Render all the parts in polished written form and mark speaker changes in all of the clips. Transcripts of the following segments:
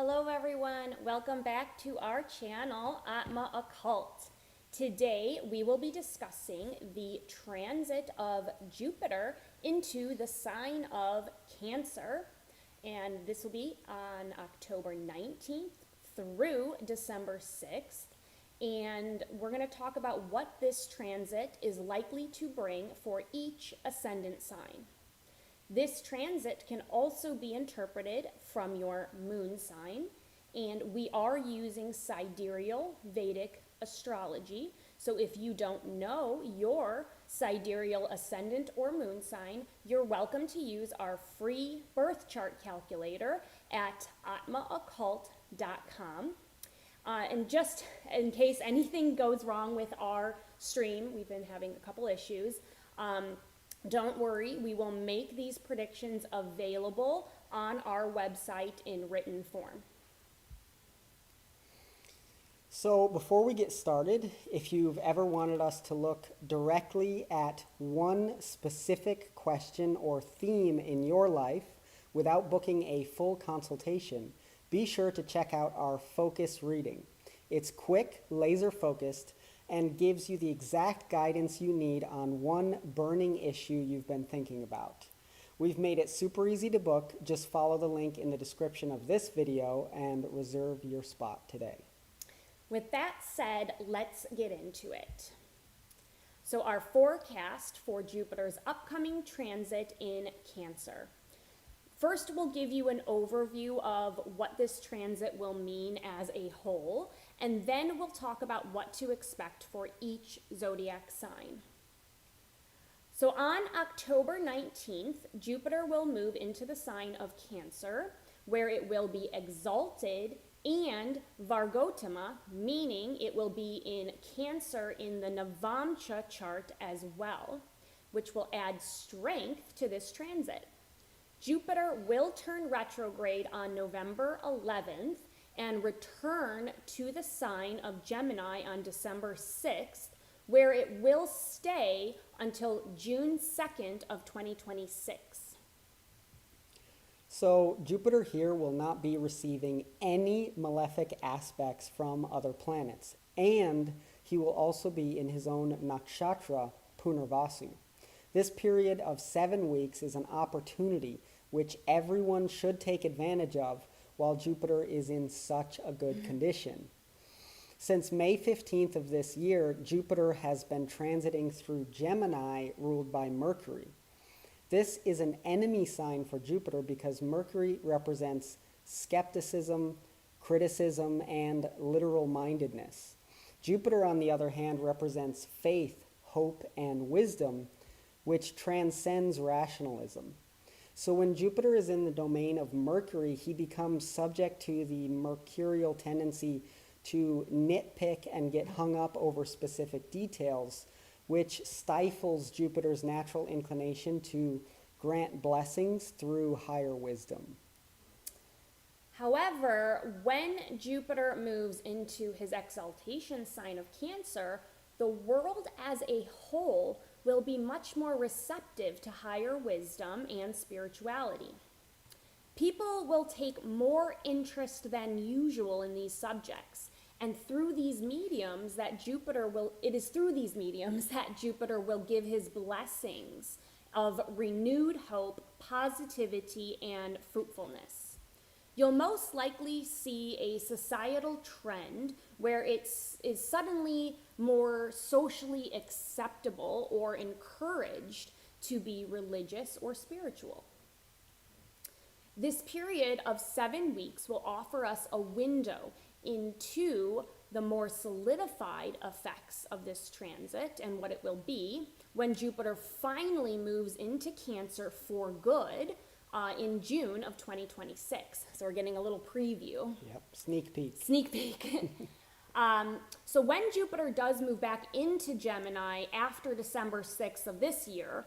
Speaker 1: Hello everyone, welcome back to our channel, Atma Occult. Today we will be discussing the transit of Jupiter into the sign of Cancer, and this will be on October 19th through December 6th, and we're going to talk about what this transit is likely to bring for each ascendant sign. This transit can also be interpreted from your moon sign, and we are using sidereal Vedic astrology. So if you don't know your sidereal ascendant or moon sign, you're welcome to use our free birth chart calculator at atmaoccult.com. And just in case anything goes wrong with our stream, we've been having a couple issues. Don't worry, we will make these predictions available on our website in written form.
Speaker 2: So before we get started, if you've ever wanted us to look directly at one specific question or theme in your life without booking a full consultation, be sure to check out our focus reading. It's quick, laser focused, and gives you the exact guidance you need on one burning issue you've been thinking about. We've made it super easy to book. Just follow the link in the description of this video and reserve your spot today.
Speaker 1: With that said, let's get into it. So our forecast for Jupiter's upcoming transit in Cancer. First, we'll give you an overview of what this transit will mean as a whole, and then we'll talk about what to expect for each zodiac sign. So on October 19th, Jupiter will move into the sign of Cancer, where it will be exalted and Vargotama, meaning it will be in Cancer in the Navamsha chart as well, which will add strength to this transit. Jupiter will turn retrograde on November 11th and return to the sign of Gemini on December 6th, where it will stay until June 2nd of 2026.
Speaker 2: So Jupiter here will not be receiving any malefic aspects from other planets, and he will also be in his own nakshatra, Punarvasu. This period of 7 weeks is an opportunity which everyone should take advantage of while Jupiter is in such a good condition. Since May 15th of this year, Jupiter has been transiting through Gemini, ruled by Mercury. This is an enemy sign for Jupiter because Mercury represents skepticism, criticism, and literal-mindedness. Jupiter, on the other hand, represents faith, hope, and wisdom, which transcends rationalism. So when Jupiter is in the domain of Mercury, he becomes subject to the mercurial tendency to nitpick and get hung up over specific details, which stifles Jupiter's natural inclination to grant blessings through higher wisdom.
Speaker 1: However, when Jupiter moves into his exaltation sign of Cancer, the world as a whole will be much more receptive to higher wisdom and spirituality. People will take more interest than usual in these subjects, and through these mediums that it is through these mediums that Jupiter will give his blessings of renewed hope, positivity, and fruitfulness. You'll most likely see a societal trend where it is suddenly more socially acceptable or encouraged to be religious or spiritual. This period of 7 weeks will offer us a window into the more solidified effects of this transit and what it will be when Jupiter finally moves into Cancer for good in June of 2026. So we're getting a little preview.
Speaker 2: Yep, sneak peek.
Speaker 1: Sneak peek. So when Jupiter does move back into Gemini after December 6th of this year,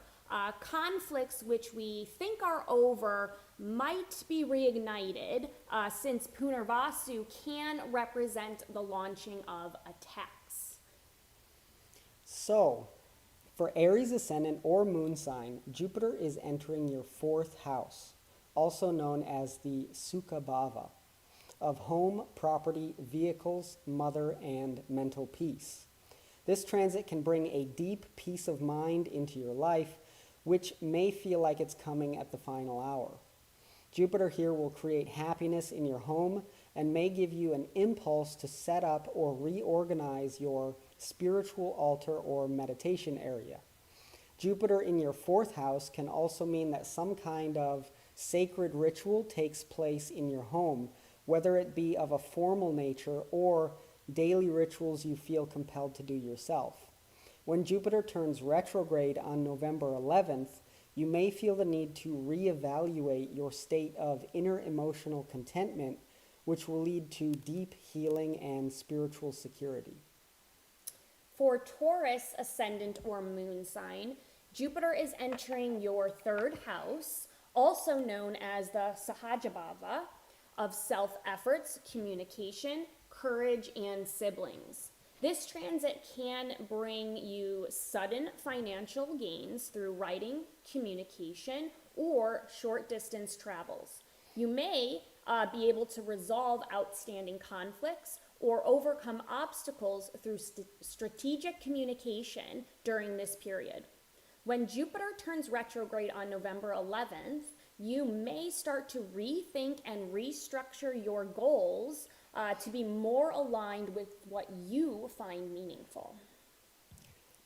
Speaker 1: conflicts which we think are over might be reignited since Punarvasu can represent the launching of attacks.
Speaker 2: So, for Aries ascendant or moon sign, Jupiter is entering your 4th house, also known as the Sukha Bhava. of home, property, vehicles, mother, and mental peace. This transit can bring a deep peace of mind into your life, which may feel like it's coming at the final hour. Jupiter here will create happiness in your home and may give you an impulse to set up or reorganize your spiritual altar or meditation area. Jupiter in your fourth house can also mean that some kind of sacred ritual takes place in your home, whether it be of a formal nature or daily rituals you feel compelled to do yourself. When Jupiter turns retrograde on November 11th, you may feel the need to reevaluate your state of inner emotional contentment, which will lead to deep healing and spiritual security.
Speaker 1: For Taurus, ascendant or moon sign, Jupiter is entering your third house, also known as the Sahajabhava, of self-efforts, communication, courage, and siblings. This transit can bring you sudden financial gains through writing, communication, or short-distance travels. You may be able to resolve outstanding conflicts or overcome obstacles through strategic communication during this period. When Jupiter turns retrograde on November 11th, you may start to rethink and restructure your goals to be more aligned with what you find meaningful.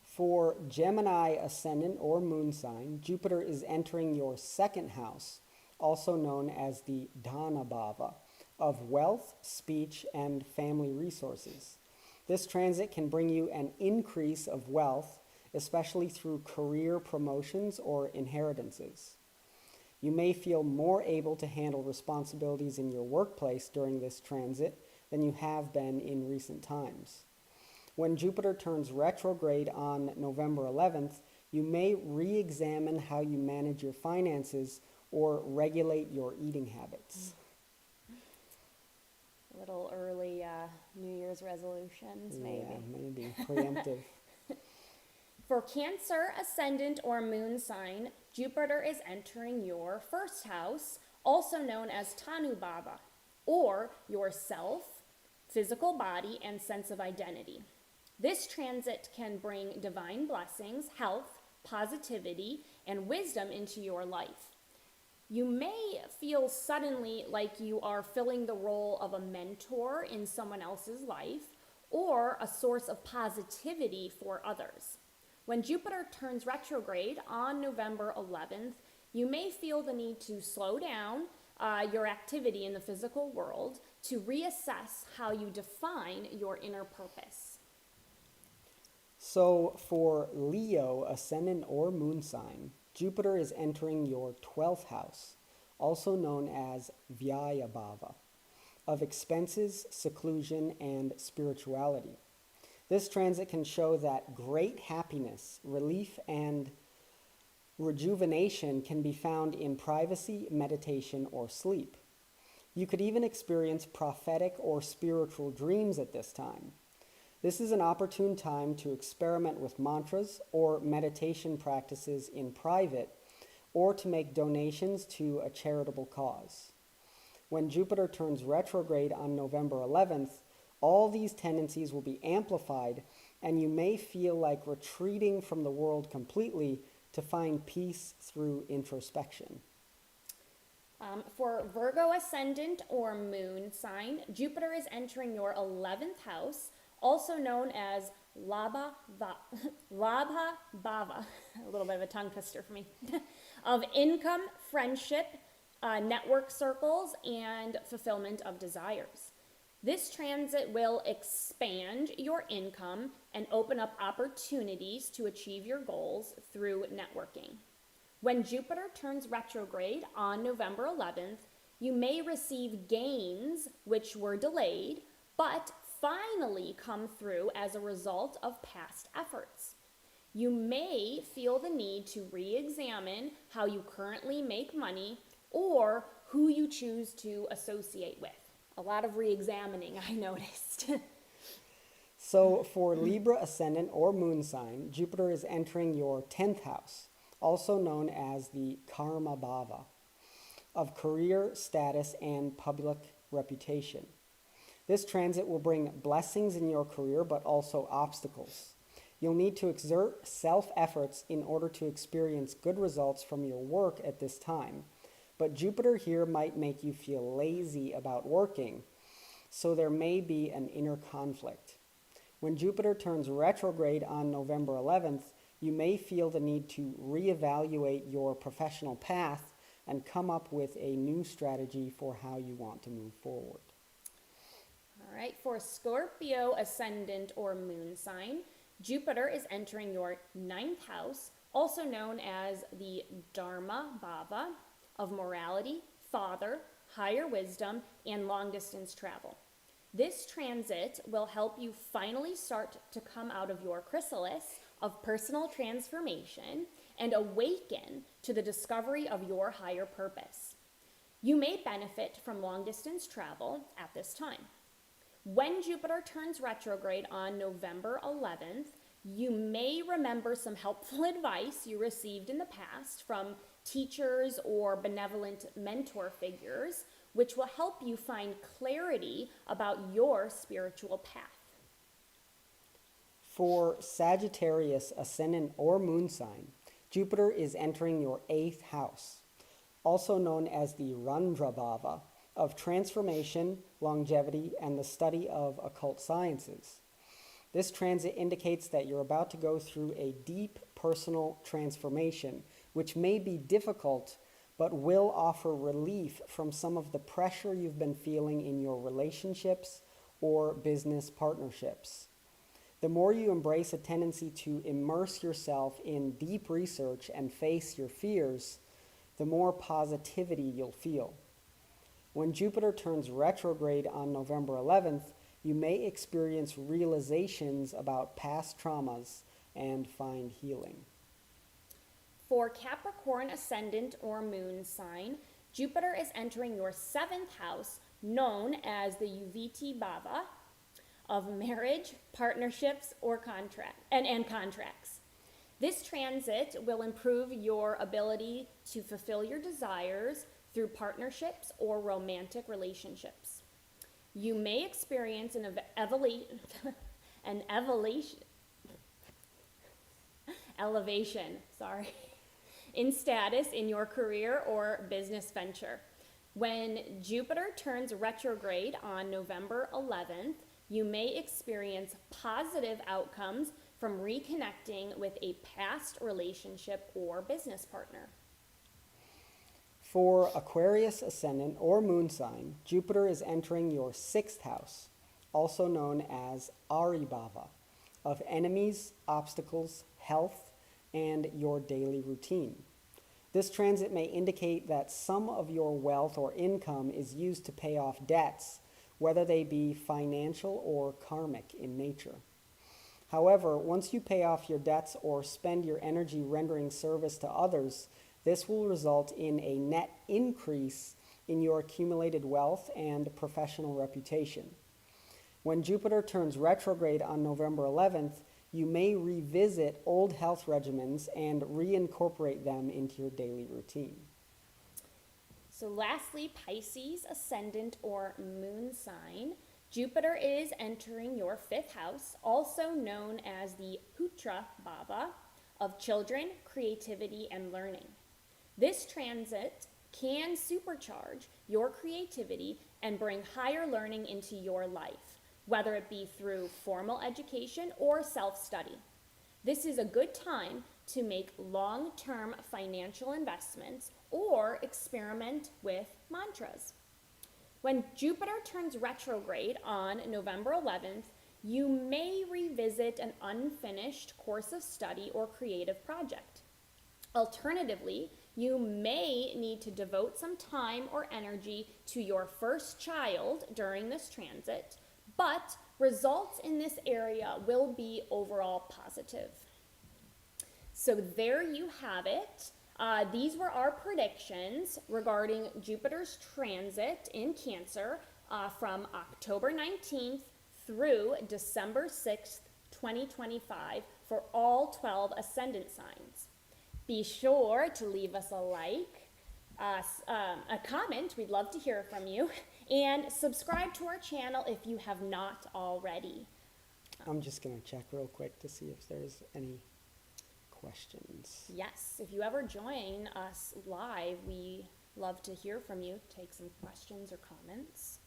Speaker 2: For Gemini ascendant or moon sign, Jupiter is entering your second house, also known as the Dhana Bhava, of wealth, speech, and family resources. This transit can bring you an increase of wealth, especially through career promotions or inheritances. You may feel more able to handle responsibilities in your workplace during this transit than you have been in recent times. When Jupiter turns retrograde on November 11th, you may re-examine how you manage your finances or regulate your eating habits.
Speaker 1: A little early New Year's resolutions, maybe.
Speaker 2: Yeah, maybe. Preemptive.
Speaker 1: For Cancer, ascendant, or moon sign, Jupiter is entering your first house, also known as Tanu Bhava, or your self, physical body, and sense of identity. This transit can bring divine blessings, health, positivity, and wisdom into your life. You may feel suddenly like you are filling the role of a mentor in someone else's life or a source of positivity for others. When Jupiter turns retrograde on November 11th, you may feel the need to slow down your activity in the physical world to reassess how you define your inner purpose.
Speaker 2: So for Leo, ascendant or moon sign, Jupiter is entering your 12th house, also known as Vyaya Bhava, of expenses, seclusion, and spirituality. This transit can show that great happiness, relief, and rejuvenation can be found in privacy, meditation, or sleep. You could even experience prophetic or spiritual dreams at this time. This is an opportune time to experiment with mantras or meditation practices in private, or to make donations to a charitable cause. When Jupiter turns retrograde on November 11th, all these tendencies will be amplified, and you may feel like retreating from the world completely to find peace through introspection.
Speaker 1: For Virgo ascendant or moon sign, Jupiter is entering your 11th house, also known as Labha Bhava, a little bit of a tongue twister for me, of income, friendship, network circles, and fulfillment of desires. This transit will expand your income and open up opportunities to achieve your goals through networking. When Jupiter turns retrograde on November 11th, you may receive gains which were delayed, but finally come through as a result of past efforts. You may feel the need to re-examine how you currently make money or who you choose to associate with. A lot of re-examining, I noticed.
Speaker 2: So for Libra ascendant or moon sign, Jupiter is entering your 10th house, also known as the Karma Bhava, of career, status, and public reputation. This transit will bring blessings in your career, but also obstacles. You'll need to exert self-efforts in order to experience good results from your work at this time. But Jupiter here might make you feel lazy about working, so there may be an inner conflict. When Jupiter turns retrograde on November 11th, you may feel the need to reevaluate your professional path and come up with a new strategy for how you want to move forward.
Speaker 1: All right, for Scorpio ascendant or moon sign, Jupiter is entering your 9th house, also known as the Dharma Bhava of morality, father, higher wisdom, and long distance travel. This transit will help you finally start to come out of your chrysalis of personal transformation and awaken to the discovery of your higher purpose. You may benefit from long distance travel at this time. When Jupiter turns retrograde on November 11th, you may remember some helpful advice you received in the past from teachers or benevolent mentor figures, which will help you find clarity about your spiritual path.
Speaker 2: For Sagittarius ascendant or moon sign, Jupiter is entering your 8th house, also known as the Randrabhava of transformation, longevity, and the study of occult sciences. This transit indicates that you're about to go through a deep personal transformation, which may be difficult, but will offer relief from some of the pressure you've been feeling in your relationships or business partnerships. The more you embrace a tendency to immerse yourself in deep research and face your fears, the more positivity you'll feel. When Jupiter turns retrograde on November 11th, you may experience realizations about past traumas and find healing.
Speaker 1: For Capricorn ascendant or moon sign, Jupiter is entering your 7th house, known as the Uviti Bhava of marriage, partnerships, or contracts. This transit will improve your ability to fulfill your desires through partnerships or romantic relationships. You may experience an elevation in status in your career or business venture. When Jupiter turns retrograde on November 11th, you may experience positive outcomes from reconnecting with a past relationship or business partner.
Speaker 2: For Aquarius ascendant or moon sign, Jupiter is entering your 6th house, also known as Aribhava, of enemies, obstacles, health, and your daily routine. This transit may indicate that some of your wealth or income is used to pay off debts, whether they be financial or karmic in nature. However, once you pay off your debts or spend your energy rendering service to others, this will result in a net increase in your accumulated wealth and professional reputation. When Jupiter turns retrograde on November 11th, you may revisit old health regimens and reincorporate them into your daily routine.
Speaker 1: So lastly, Pisces ascendant or moon sign, Jupiter is entering your 5th house, also known as the Putra Bhava of children, creativity, and learning. This transit can supercharge your creativity and bring higher learning into your life, whether it be through formal education or self-study. This is a good time to make long-term financial investments or experiment with mantras. When Jupiter turns retrograde on November 11th, you may revisit an unfinished course of study or creative project. Alternatively, you may need to devote some time or energy to your first child during this transit, but results in this area will be overall positive. So there you have it. These were our predictions regarding Jupiter's transit in Cancer from October 19th through December 6th, 2025 for all 12 ascendant signs. Be sure to leave us a like, a comment. We'd love to hear from you. And subscribe to our channel if you have not already.
Speaker 2: I'm just going to check real quick to see if there's any questions.
Speaker 1: Yes, if you ever join us live, we love to hear from you. Take some questions or comments.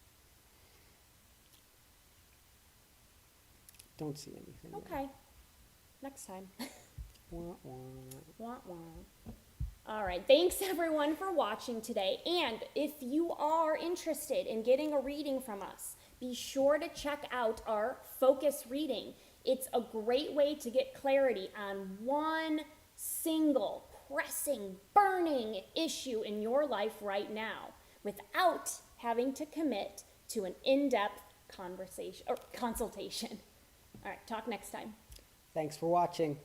Speaker 2: Don't see anything.
Speaker 1: Okay, next time.
Speaker 2: Wah, wah.
Speaker 1: Wah, wah. All right, thanks everyone for watching today. And if you are interested in getting a reading from us, be sure to check out our focus reading. It's a great way to get clarity on one single, pressing, burning issue in your life right now without having to commit to an in-depth conversation or consultation. All right, talk next time.
Speaker 2: Thanks for watching.